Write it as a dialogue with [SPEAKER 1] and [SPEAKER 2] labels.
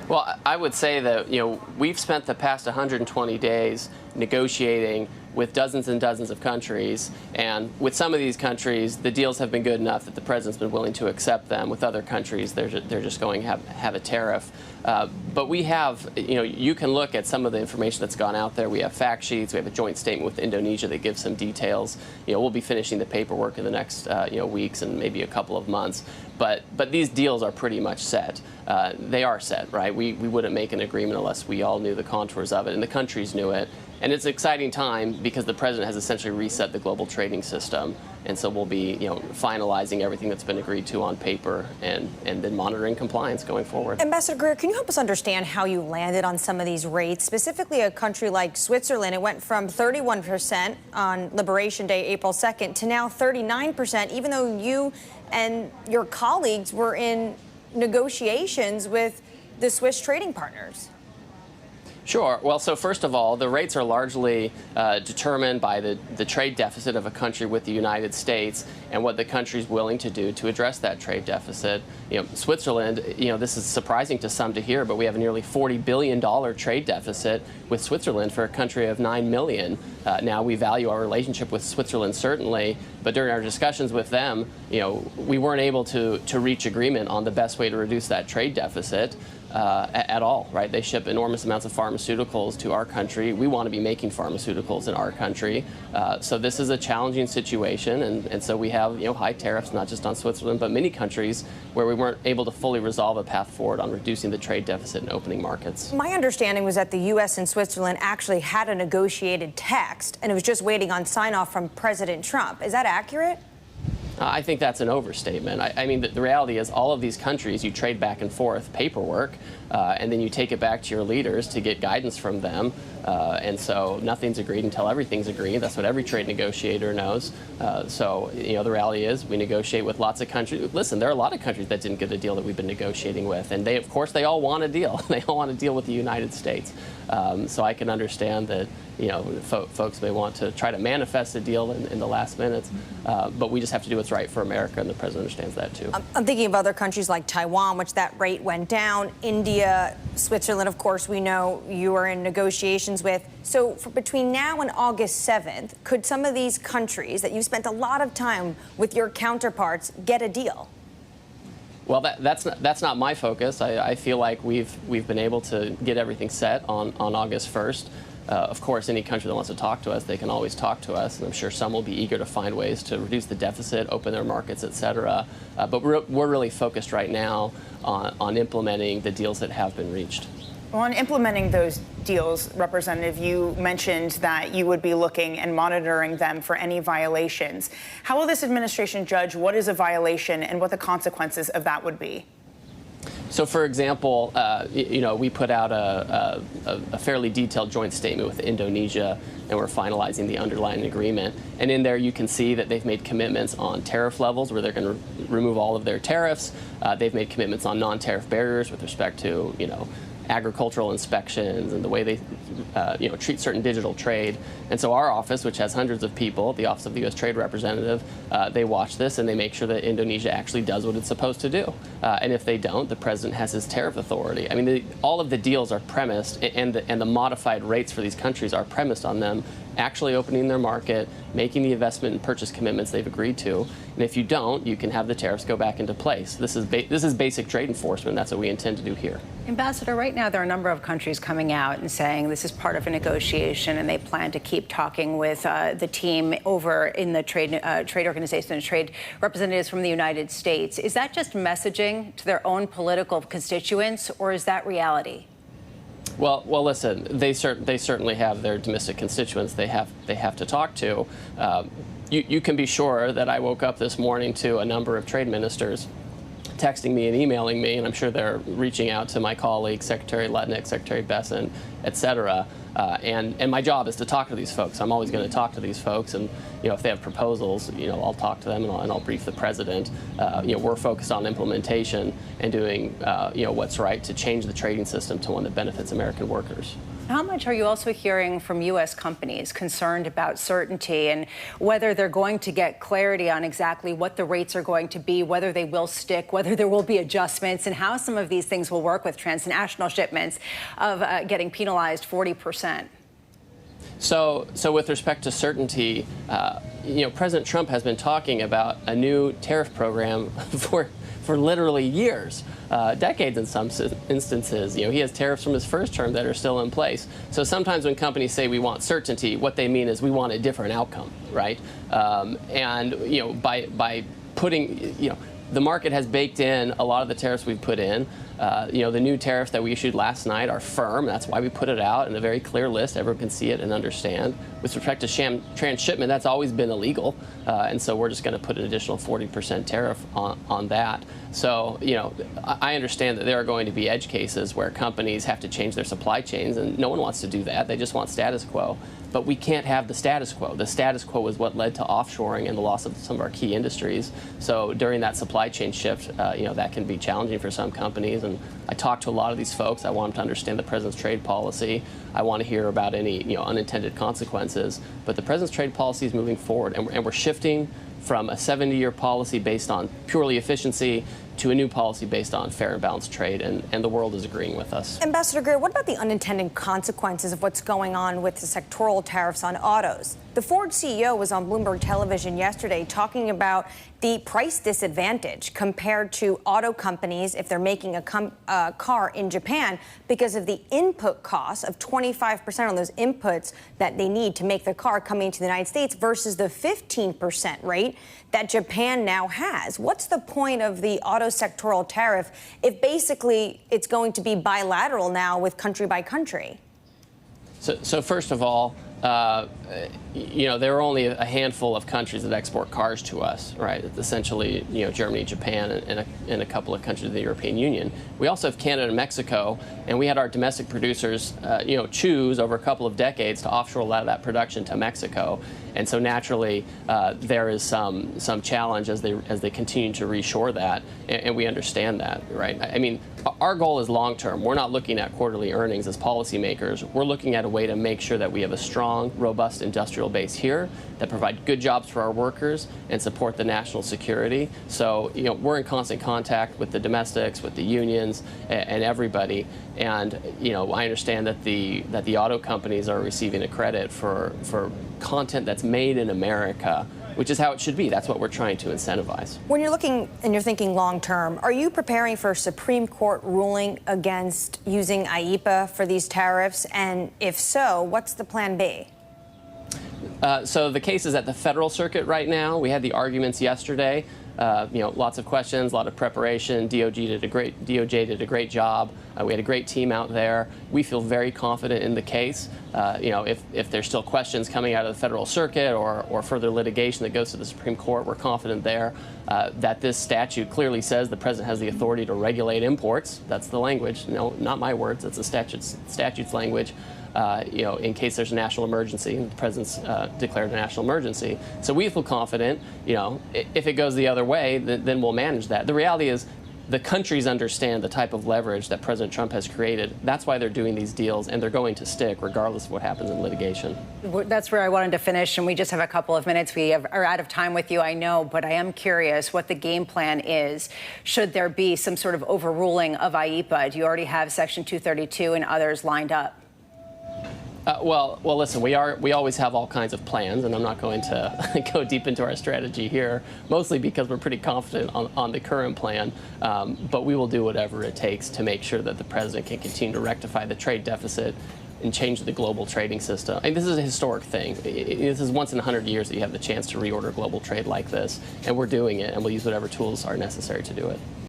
[SPEAKER 1] Well, I would say that, we've spent the past 120 days negotiating with dozens and dozens of countries, and with some of these countries, the deals have been good enough that the president's been willing to accept them. With other countries, they're just going to have a tariff. But we have, you can look at some of the information that's gone out there. We have fact sheets. We have a joint statement with Indonesia that gives some details. We'll be finishing the paperwork in the next, weeks and maybe a couple of months. But these deals are pretty much set. They are set, right? We wouldn't make an agreement unless we all knew the contours of it, and the countries knew it. And it's an exciting time because the president has essentially reset the global trading system. And so we'll be, finalizing everything that's been agreed to on paper and then monitoring compliance going forward.
[SPEAKER 2] Ambassador Greer, can you help us understand how you landed on some of these rates? Specifically, a country like Switzerland, it went from 31% on Liberation Day, April 2nd, to now 39%, even though you and your colleagues were in negotiations with the Swiss trading partners.
[SPEAKER 1] Sure. Well, so first of all, the rates are largely determined by the trade deficit of a country with the United States and what the country's willing to do to address that trade deficit. Switzerland, this is surprising to some to hear, but we have a nearly $40 billion trade deficit with Switzerland for a country of 9 million. Now, we value our relationship with Switzerland, certainly, but during our discussions with them, we weren't able to reach agreement on the best way to reduce that trade deficit. At all, right? They ship enormous amounts of pharmaceuticals to our country. We want to be making pharmaceuticals in our country. So this is a challenging situation, and so we have high tariffs, not just on Switzerland, but many countries where we weren't able to fully resolve a path forward on reducing the trade deficit and opening markets.
[SPEAKER 2] My understanding was that the U.S. and Switzerland actually had a negotiated text, and it was just waiting on sign-off from President Trump. Is that accurate?
[SPEAKER 1] I think that's an overstatement. I mean, the reality is all of these countries, you trade back and forth paperwork, and then you take it back to your leaders to get guidance from them. And so nothing's agreed until everything's agreed. That's what every trade negotiator knows. So, the reality is we negotiate with lots of countries. Listen, there are a lot of countries that didn't get a deal that we've been negotiating with. And of course, they all want a deal. They all want to deal with the United States. So I can understand that, folks may want to try to manifest a deal in the last minutes. But we just have to do what's right for America, and the president understands that, too.
[SPEAKER 2] I'm thinking of other countries like Taiwan, which that rate went down. India, Switzerland, of course, we know you are in negotiations with. So between now and August 7th, could some of these countries that you spent a lot of time with your counterparts get a deal?
[SPEAKER 1] Well, that's not my focus. I feel like we've been able to get everything set on August 1st. Of course, any country that wants to talk to us, they can always talk to us, and I'm sure some will be eager to find ways to reduce the deficit, open their markets, et cetera. But we're really focused right now on implementing the deals that have been reached.
[SPEAKER 3] Well, on implementing those deals, Representative, you mentioned that you would be looking and monitoring them for any violations. How will this administration judge what is a violation and what the consequences of that would be?
[SPEAKER 1] So, for example, we put out a fairly detailed joint statement with Indonesia, and we're finalizing the underlying agreement. And in there, you can see that they've made commitments on tariff levels where they're going to remove all of their tariffs. They've made commitments on non-tariff barriers with respect to, agricultural inspections and the way they treat certain digital trade. And so our office, which has hundreds of people, the Office of the U.S. Trade Representative, they watch this and they make sure that Indonesia actually does what it's supposed to do. And if they don't, the president has his tariff authority. I mean, all of the deals are premised, and the modified rates for these countries are premised on them actually opening their market, making the investment and purchase commitments they've agreed to. And if you don't, you can have the tariffs go back into place. This is basic trade enforcement. That's what we intend to do here.
[SPEAKER 4] Ambassador, right now there are a number of countries coming out and saying this is part of a negotiation, and they plan to keep talking with the team over in the trade organization and trade representatives from the United States. Is that just messaging to their own political constituents, or is that reality?
[SPEAKER 1] Well, listen. They certainly have their domestic constituents they have to talk to. You can be sure that I woke up this morning to a number of trade ministers texting me and emailing me, and I'm sure they're reaching out to my colleagues, Secretary Lutnick, Secretary Besson, et cetera. And my job is to talk to these folks. I'm always going to talk to these folks, and if they have proposals, I'll talk to them and I'll brief the president. We're focused on implementation and doing what's right to change the trading system to one that benefits American workers.
[SPEAKER 4] How much are you also hearing from U.S. companies concerned about certainty and whether they're going to get clarity on exactly what the rates are going to be, whether they will stick, whether there will be adjustments, and how some of these things will work with transnational shipments of getting penalized 40%?
[SPEAKER 1] So with respect to certainty, President Trump has been talking about a new tariff program for literally years, decades in some instances. He has tariffs from his first term that are still in place. So sometimes when companies say we want certainty, what they mean is we want a different outcome, right? By putting, the market has baked in a lot of the tariffs we've put in. The new tariffs that we issued last night are firm. That's why we put it out in a very clear list. Everyone can see it and understand. With respect to transshipment, that's always been illegal. And so we're just going to put an additional 40% tariff on that. So, I understand that there are going to be edge cases where companies have to change their supply chains, and no one wants to do that. They just want status quo. But we can't have the status quo. The status quo is what led to offshoring and the loss of some of our key industries. So during that supply chain shift, that can be challenging for some companies. And I talk to a lot of these folks. I want them to understand the president's trade policy. I want to hear about any unintended consequences. But the president's trade policy is moving forward, and we're shifting from a 70-year policy based on purely efficiency to a new policy based on fair and balanced trade, and the world is agreeing with us.
[SPEAKER 2] Ambassador Greer, what about the unintended consequences of what's going on with the sectoral tariffs on autos? The Ford CEO was on Bloomberg Television yesterday talking about the price disadvantage compared to auto companies if they're making a car in Japan because of the input costs of 25% on those inputs that they need to make the car coming to the United States versus the 15% rate that Japan now has. What's the point of the auto sectoral tariff if basically it's going to be bilateral now with country by country?
[SPEAKER 1] So first of all, there are only a handful of countries that export cars to us, right? It's essentially, Germany, Japan, and a couple of countries of the European Union. We also have Canada and Mexico, and we had our domestic producers, choose over a couple of decades to offshore a lot of that production to Mexico. And so naturally, there is some challenge as they continue to reshore that, and we understand that, right? I mean, our goal is long term. We're not looking at quarterly earnings as policymakers. We're looking at a way to make sure that we have a strong, robust industrial base here that provide good jobs for our workers and support the national security. So, we're in constant contact with the domestics, with the unions, and everybody. And, I understand that the auto companies are receiving a credit for content that's made in America, which is how it should be. That's what we're trying to incentivize.
[SPEAKER 2] When you're looking and you're thinking long term, are you preparing for a Supreme Court ruling against using IEEPA for these tariffs? And if so, what's the plan B?
[SPEAKER 1] So the case is at the federal circuit right now. We had the arguments yesterday. Lots of questions, a lot of preparation. DOJ did a great job. We had a great team out there. We feel very confident in the case. If there's still questions coming out of the federal circuit or further litigation that goes to the Supreme Court, we're confident there that this statute clearly says the president has the authority to regulate imports. That's the language. No, not my words. That's the statute's language. In case there's a national emergency, the president's declared a national emergency. So we feel confident, if it goes the other way, then we'll manage that. The reality is the countries understand the type of leverage that President Trump has created. That's why they're doing these deals, and they're going to stick regardless of what happens in litigation.
[SPEAKER 4] That's where I wanted to finish, and we just have a couple of minutes. We are out of time with you, I know, but I am curious what the game plan is. Should there be some sort of overruling of IEEPA? Do you already have Section 232 and others lined up?
[SPEAKER 1] Well, listen, we always have all kinds of plans, and I'm not going to go deep into our strategy here, mostly because we're pretty confident on the current plan. But we will do whatever it takes to make sure that the president can continue to rectify the trade deficit and change the global trading system. I mean, this is a historic thing. This is once in 100 years that you have the chance to reorder global trade like this, and we're doing it, and we'll use whatever tools are necessary to do it.